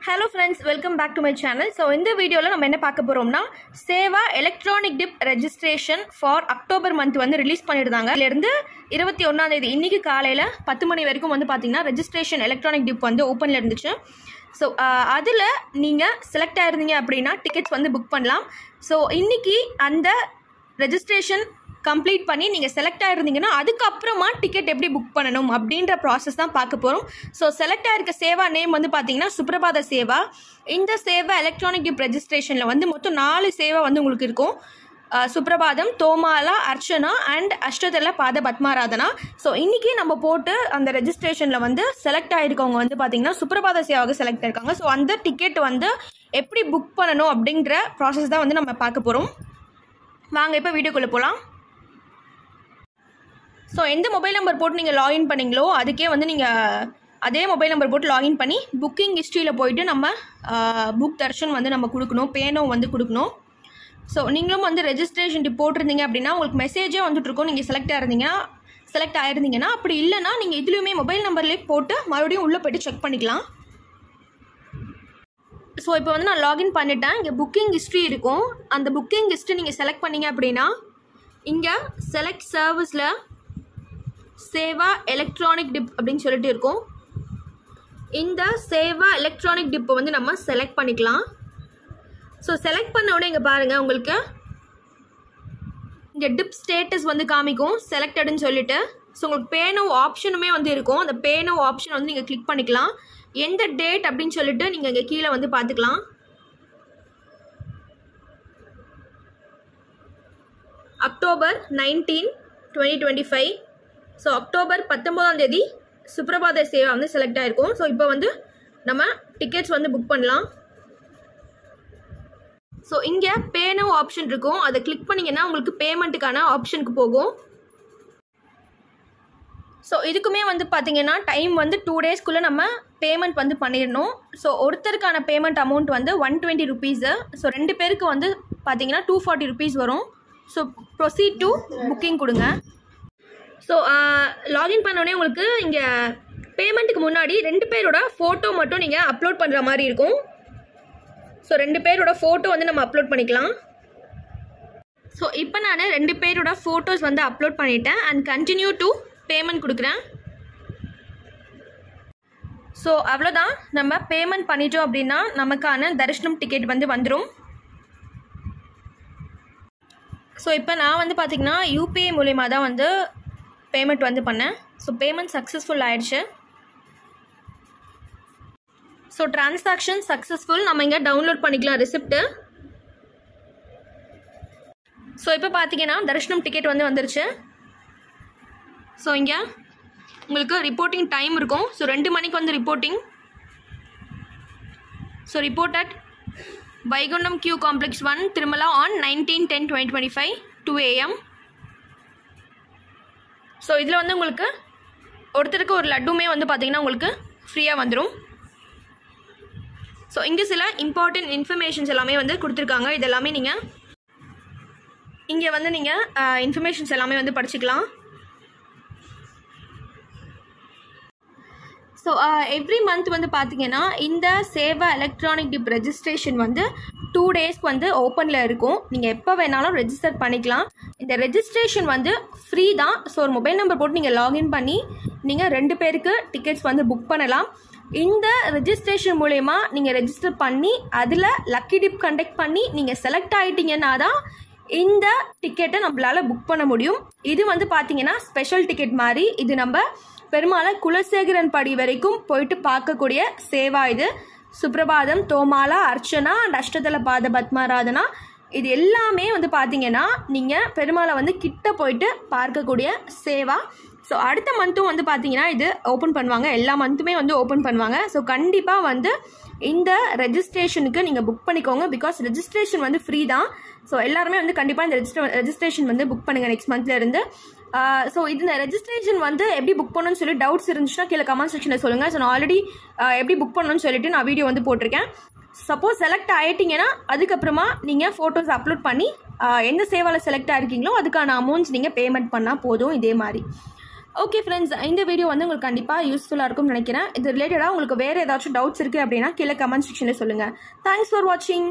Hello friends, welcome back to my channel. So in the video la நம்ம என்ன பார்க்க போறோம்னா Seva electronic tip registration for October month வந்து release பண்ணிருந்தாங்க. இதுல இருந்து 21 ஆம் தேதி இன்னைக்கு காலையில 10 மணி வரைக்கும் வந்து பாத்தீங்கன்னா ரெஜிஸ்ட்ரேஷன் எலக்ட்ரானிக் டிப் வந்து ஓபன்ல இருந்துச்சு. ஸோ அதில் நீங்கள் செலக்ட் ஆயிருந்தீங்க அப்படின்னா டிக்கெட்ஸ் வந்து புக் பண்ணலாம். ஸோ இன்றைக்கி அந்த ரெஜிஸ்ட்ரேஷன் கம்ப்ளீட் பண்ணி நீங்கள் செலக்ட் ஆகிருந்தீங்கன்னா அதுக்கப்புறமா டிக்கெட் எப்படி புக் பண்ணணும் அப்படின்ற ப்ராசஸ் தான் பார்க்க போகிறோம். ஸோ செலக்ட் ஆகிருக்க சேவா நேம் வந்து பார்த்தீங்கன்னா சுப்ரபாத சேவா. இந்த சேவா எலக்ட்ரானிக் டிப் ரெஜிஸ்ட்ரேஷனில் வந்து மொத்தம் 4 சேவா வந்து உங்களுக்கு இருக்கும். சுப்ரபாதம், தோமாலா, அர்ச்சனா அண்ட் அஷ்டதல பாத பத்மாராதனா. ஸோ இன்றைக்கி நம்ம போட்டு அந்த ரெஜிஸ்ட்ரேஷனில் வந்து செலக்ட் ஆகிருக்கவங்க வந்து பார்த்திங்கன்னா சுப்ரபாத சேவாவுக்கு செலக்ட் ஆகிருக்காங்க. ஸோ அந்த டிக்கெட் வந்து எப்படி புக் பண்ணணும் அப்படிங்கிற ப்ராசஸ் தான் வந்து நம்ம பார்க்க போகிறோம். வாங்க இப்போ வீடியோக்குள்ளே போகலாம். ஸோ எந்த மொபைல் நம்பர் போட்டு நீங்கள் லாகின் பண்ணிங்களோ அதுக்கே வந்து நீங்கள் அதே மொபைல் நம்பர் போட்டு லாகின் பண்ணி புக்கிங் ஹிஸ்ட்ரியில் போயிட்டு நம்ம புக் தர்ஷன் வந்து நம்ம கொடுக்கணும், பேனோ வந்து கொடுக்கணும். ஸோ நீங்களும் வந்து ரெஜிஸ்ட்ரேஷன் டிப் போட்டிருந்தீங்க அப்படின்னா உங்களுக்கு மெசேஜே வந்துட்டுருக்கோம். நீங்கள் செலக்ட் ஆகிருந்தீங்கன்னா அப்படி இல்லைனா நீங்கள் இதுலேயுமே மொபைல் நம்பர்லேயே போட்டு மறுபடியும் உள்ளே போய்ட்டு செக் பண்ணிக்கலாம். ஸோ இப்போ வந்து நான் லாகின் பண்ணிட்டேன். இங்கே புக்கிங் ஹிஸ்ட்ரி இருக்கும். அந்த புக்கிங் ஹிஸ்ட்ரி நீங்கள் செலக்ட் பண்ணிங்க அப்படின்னா இங்கே செலக்ட் சர்வீஸில் சேவா எலக்ட்ரானிக் டிப் அப்படின்னு சொல்லிட்டு இருக்கும். இந்த சேவா எலக்ட்ரானிக் டிப்பை வந்து நம்ம செலக்ட் பண்ணிக்கலாம். ஸோ செலக்ட் பண்ண உடனே இங்கே பாருங்கள், உங்களுக்கு இங்கே டிப் ஸ்டேட்டஸ் வந்து காமிக்கும் செலக்டடுன்னு சொல்லிட்டு. ஸோ உங்களுக்கு பேனோ ஆப்ஷனுமே வந்து இருக்கும். அந்த பேனோ ஆப்ஷன் வந்து நீங்கள் கிளிக் பண்ணிக்கலாம். எந்த டேட் அப்படின்னு சொல்லிட்டு நீங்கள் இங்கே கீழே வந்து பார்த்துக்கலாம். அக்டோபர் 19, 2025. ஸோ அக்டோபர் 19ஆம் தேதி சுப்ரபாத சேவா வந்து செலக்ட் ஆகிருக்கும். ஸோ இப்போ வந்து நம்ம டிக்கெட்ஸ் வந்து புக் பண்ணலாம். ஸோ இங்கே பேனோ ஆப்ஷன் இருக்கும். அதை கிளிக் பண்ணிங்கன்னா உங்களுக்கு பேமெண்ட்டுக்கான ஆப்ஷனுக்கு போகும். ஸோ இதுக்குமே வந்து பார்த்தீங்கன்னா டைம் வந்து 2 டேஸ்க்குள்ளே நம்ம பேமெண்ட் வந்து பண்ணிடணும். ஸோ ஒருத்தருக்கான பேமெண்ட் அமௌண்ட் வந்து 120 ருபீஸு. ஸோ 2 பேருக்கு வந்து பார்த்தீங்கன்னா 240 ருபீஸ் வரும். ஸோ ப்ரொசீட் டு புக்கிங் கொடுங்க. ஸோ லாகின் பண்ணோடனே உங்களுக்கு இங்கே பேமெண்ட்டுக்கு முன்னாடி 2 பேரோட ஃபோட்டோ மட்டும் நீங்கள் அப்லோட் பண்ணுற மாதிரி இருக்கும். ஸோ 2 பேரோட ஃபோட்டோ வந்து நம்ம அப்லோட் பண்ணிக்கலாம். ஸோ இப்போ நான் 2 பேரோட ஃபோட்டோஸ் வந்து அப்லோட் பண்ணிட்டேன் அண்ட் கண்டினியூ டு பேமெண்ட் கொடுக்குறேன். ஸோ அவ்வளோதான், நம்ம பேமெண்ட் பண்ணிட்டோம் அப்படின்னா நமக்கான தரிசனம் டிக்கெட் வந்து வந்துடும். ஸோ இப்போ நான் வந்து பார்த்திங்கன்னா யூபிஐ மூலயமா தான் வந்து பேமெண்ட் வந்து பண்ணேன். ஸோ பேமெண்ட் சக்ஸஸ்ஃபுல் ஆயிடுச்சு. So transaction successful. நம்ம இங்கே டவுன்லோட் பண்ணிக்கலாம் ரிசிப்ட்டு. ஸோ இப்போ பார்த்தீங்கன்னா தரிசனம் டிக்கெட் வந்து வந்துருச்சு. ஸோ இங்கே உங்களுக்கு ரிப்போர்ட்டிங் டைம் இருக்கும். ஸோ 2 மணிக்கு வந்து reporting. So report at Vaikuntham queue complex 1 Tirumala on 19/10/2025 2 AM. So இதில் வந்து உங்களுக்கு ஒருத்தருக்கு ஒரு லட்டுமே வந்து பார்த்திங்கன்னா உங்களுக்கு ஃப்ரீயாக வந்துடும். ஸோ இங்கே சில இம்பார்ட்டன்ட் இன்ஃபர்மேஷன்ஸ் எல்லாமே வந்து கொடுத்துருக்காங்க. இதெல்லாமே நீங்கள் இங்கே வந்து நீங்கள் இன்ஃபர்மேஷன்ஸ் எல்லாமே வந்து படிச்சுக்கலாம். ஸோ எவ்ரி மந்த் வந்து பார்த்தீங்கன்னா இந்த சேவா எலக்ட்ரானிக் டிப் ரெஜிஸ்ட்ரேஷன் வந்து 2 டேஸ்க்கு வந்து ஓப்பனில் இருக்கும். நீங்கள் எப்போ வேணாலும் ரெஜிஸ்டர் பண்ணிக்கலாம். இந்த ரெஜிஸ்ட்ரேஷன் வந்து ஃப்ரீ தான். ஸோ ஒரு மொபைல் நம்பர் போட்டு நீங்கள் லாகின் பண்ணி நீங்கள் 2 பேருக்கு டிக்கெட்ஸ் வந்து புக் பண்ணலாம். இந்த ரெஜிஸ்ட்ரேஷன் மூலயமா நீங்கள் ரெஜிஸ்டர் பண்ணி அதில் லக்கி டிப் கண்டக்ட் பண்ணி நீங்கள் செலக்ட் ஆகிட்டீங்கன்னா தான் இந்த டிக்கெட்டை நம்மளால் புக் பண்ண முடியும். இது வந்து பார்த்தீங்கன்னா ஸ்பெஷல் டிக்கெட் மாதிரி. இது நம்ம பெருமாளை குலசேகரன் படி வரைக்கும் போயிட்டு பார்க்கக்கூடிய சேவா. இது சுப்ரபாதம், தோமாலா, அர்ச்சனா அண்ட் அஷ்டதல பாத பத்மாராதனா இது எல்லாமே வந்து பார்த்தீங்கன்னா நீங்கள் பெருமாளை வந்து கிட்ட போயிட்டு பார்க்கக்கூடிய சேவா. ஸோ அடுத்த மந்த்தும் வந்து பார்த்தீங்கன்னா இது ஓப்பன் பண்ணுவாங்க. எல்லா மந்த்துமே வந்து ஓப்பன் பண்ணுவாங்க. ஸோ கண்டிப்பாக வந்து இந்த ரெஜிஸ்ட்ரேஷனுக்கு நீங்கள் புக் பண்ணிக்கோங்க. பிகாஸ் ரெஜிஸ்ட்ரேஷன் வந்து ஃப்ரீ தான். ஸோ எல்லாருமே வந்து கண்டிப்பாக இந்த ரெஜிஸ்ட்ரேஷன் வந்து புக் பண்ணுங்கள் நெக்ஸ்ட் மந்த்லேருந்து. ஸோ இந்த ரெஜிஸ்ட்ரேஷன் வந்து எப்படி புக் பண்ணணும்னு சொல்லி டவுட்ஸ் இருந்துச்சுன்னா கீழே கமெண்ட் செக்ஷனில் சொல்லுங்கள். ஸோ நான் ஆல்ரெடி எப்படி புக் பண்ணணும்னு சொல்லிட்டு நான் வீடியோ வந்து போட்டிருக்கேன். சப்போஸ் செலக்ட் ஆகிட்டிங்கன்னா அதுக்கப்புறமா நீங்கள் ஃபோட்டோஸ் அப்லோட் பண்ணி எந்த சேவாவில் செலக்ட் ஆகிருக்கீங்களோ அதுக்கான அமௌண்ட்ஸ் நீங்கள் பேமெண்ட் பண்ணால் போதும். இதே மாதிரி ஓகே ஃப்ரெண்ட்ஸ், இந்த வீடியோ வந்து உங்களுக்கு கண்டிப்பாக யூஸ்ஃபுல்லாக இருக்கும்னு நினைக்கிறேன். இது ரிலேட்டடாக உங்களுக்கு வேறு ஏதாச்சும் டவுட்ஸ் இருக்குது அப்படின்னா கீழே கமெண்ட் செக்ஷனில் சொல்லுங்கள். தேங்க்ஸ் ஃபார் வாட்சிங்.